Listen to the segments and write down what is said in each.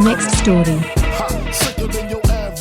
Next story.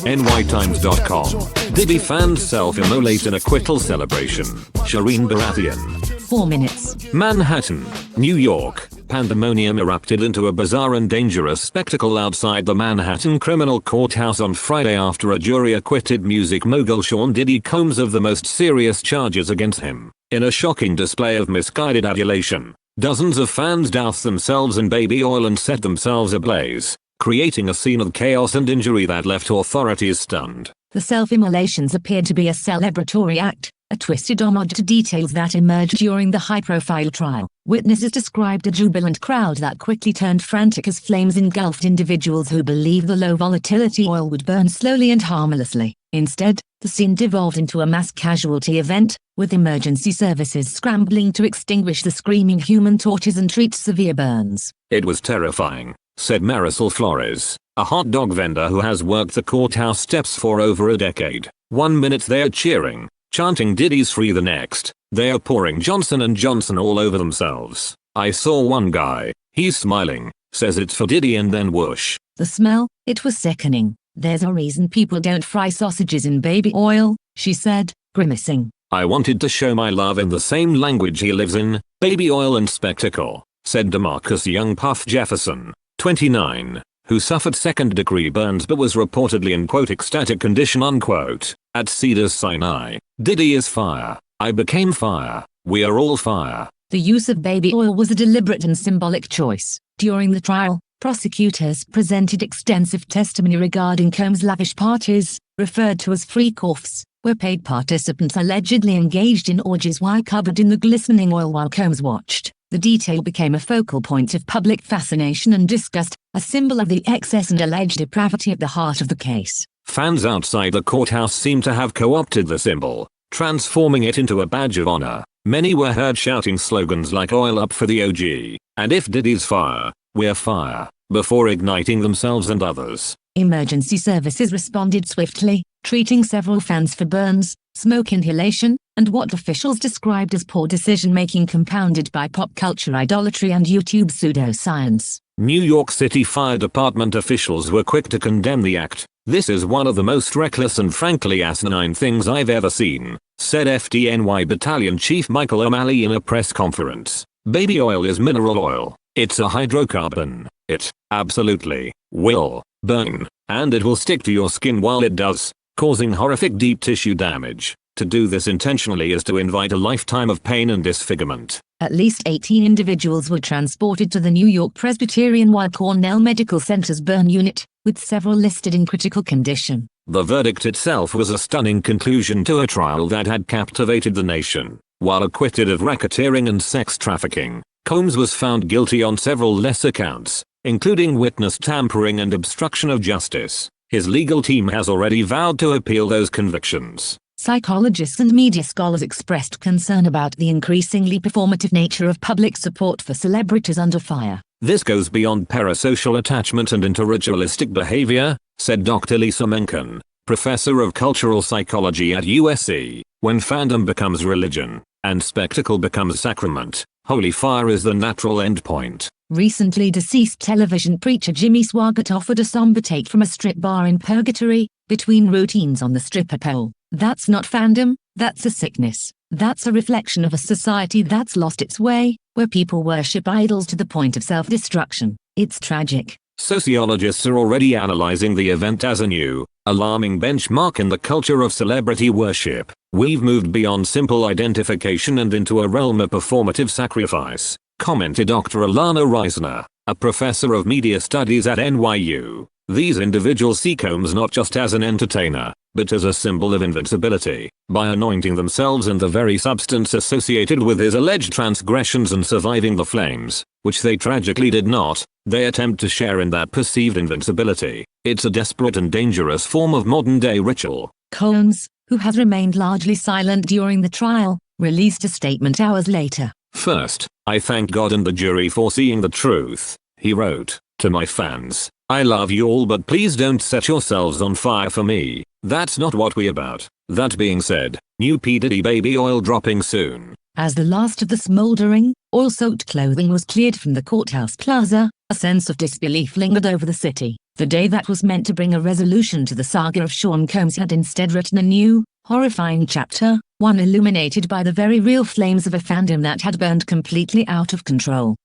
nytimes.com. Diddy fans self-immolate in acquittal celebration. Shireen Baratheon. 4 minutes. Manhattan, New York. Pandemonium erupted into a bizarre and dangerous spectacle outside the Manhattan criminal courthouse on Friday after a jury acquitted music mogul Sean Diddy Combs of the most serious charges against him. In a shocking display of misguided adulation, dozens of fans doused themselves in baby oil and set themselves ablaze, creating a scene of chaos and injury that left authorities stunned. The self-immolations appeared to be a celebratory act, a twisted homage to details that emerged during the high-profile trial. Witnesses described a jubilant crowd that quickly turned frantic as flames engulfed individuals who believed the low-volatility oil would burn slowly and harmlessly. Instead, the scene devolved into a mass casualty event, with emergency services scrambling to extinguish the screaming human torches and treat severe burns. "It was terrifying," said Marisol Flores, a hot dog vendor who has worked the courthouse steps for over a decade. "1 minute they're cheering, chanting Diddy's free, the next, they're pouring Johnson & Johnson all over themselves. I saw one guy, he's smiling, says it's for Diddy, and then whoosh. The smell, it was sickening. There's a reason people don't fry sausages in baby oil," she said, grimacing. "I wanted to show my love in the same language he lives in, baby oil and spectacle," said DeMarcus Young Puff Jefferson, 29, who suffered second-degree burns but was reportedly in quote ecstatic condition unquote, at Cedars-Sinai. "Diddy is fire. I became fire. We are all fire." The use of baby oil was a deliberate and symbolic choice. During the trial, prosecutors presented extensive testimony regarding Combs' lavish parties, referred to as freak-offs, where paid participants allegedly engaged in orgies while covered in the glistening oil while Combs watched. The detail became a focal point of public fascination and disgust, a symbol of the excess and alleged depravity at the heart of the case. Fans outside the courthouse seemed to have co-opted the symbol, transforming it into a badge of honor. Many were heard shouting slogans like "Oil up for the OG," and "If Diddy's fire, we're fire," before igniting themselves and others. Emergency services responded swiftly, treating several fans for burns, smoke inhalation, and what officials described as poor decision-making compounded by pop culture idolatry and YouTube pseudoscience. New York City Fire Department officials were quick to condemn the act. "This is one of the most reckless and frankly asinine things I've ever seen," said FDNY Battalion Chief Michael O'Malley in a press conference. "Baby oil is mineral oil. It's a hydrocarbon. It, absolutely, will burn, and it will stick to your skin while it does, causing horrific deep tissue damage. To do this intentionally is to invite a lifetime of pain and disfigurement." At least 18 individuals were transported to the New York Presbyterian Weill Cornell Medical Center's burn unit, with several listed in critical condition. The verdict itself was a stunning conclusion to a trial that had captivated the nation. While acquitted of racketeering and sex trafficking, Combs was found guilty on several lesser counts, including witness tampering and obstruction of justice. His legal team has already vowed to appeal those convictions. Psychologists and media scholars expressed concern about the increasingly performative nature of public support for celebrities under fire. "This goes beyond parasocial attachment and interritualistic behavior," said Dr. Lisa Menken, professor of cultural psychology at USC. "When fandom becomes religion, and spectacle becomes sacrament, holy fire is the natural endpoint." Recently deceased television preacher Jimmy Swaggart offered a somber take from a strip bar in Purgatory, between routines on the stripper pole. "That's not fandom, that's a sickness. That's a reflection of a society that's lost its way, where people worship idols to the point of self-destruction. It's tragic." Sociologists are already analyzing the event as a new, alarming benchmark in the culture of celebrity worship. "We've moved beyond simple identification and into a realm of performative sacrifice," commented Dr. Alana Reisner, a professor of media studies at NYU. "These individuals see Combs not just as an entertainer, but as a symbol of invincibility. By anointing themselves in the very substance associated with his alleged transgressions and surviving the flames, which they tragically did not, they attempt to share in that perceived invincibility. It's a desperate and dangerous form of modern-day ritual." Combs, who has remained largely silent during the trial, released a statement hours later. "First, I thank God and the jury for seeing the truth," he wrote. "To my fans, I love you all, but please don't set yourselves on fire for me. That's not what we're about. That being said, new P. Diddy baby oil dropping soon." As the last of the smoldering, oil-soaked clothing was cleared from the courthouse plaza, a sense of disbelief lingered over the city. The day that was meant to bring a resolution to the saga of Sean Combs had instead written a new, horrifying chapter, one illuminated by the very real flames of a fandom that had burned completely out of control.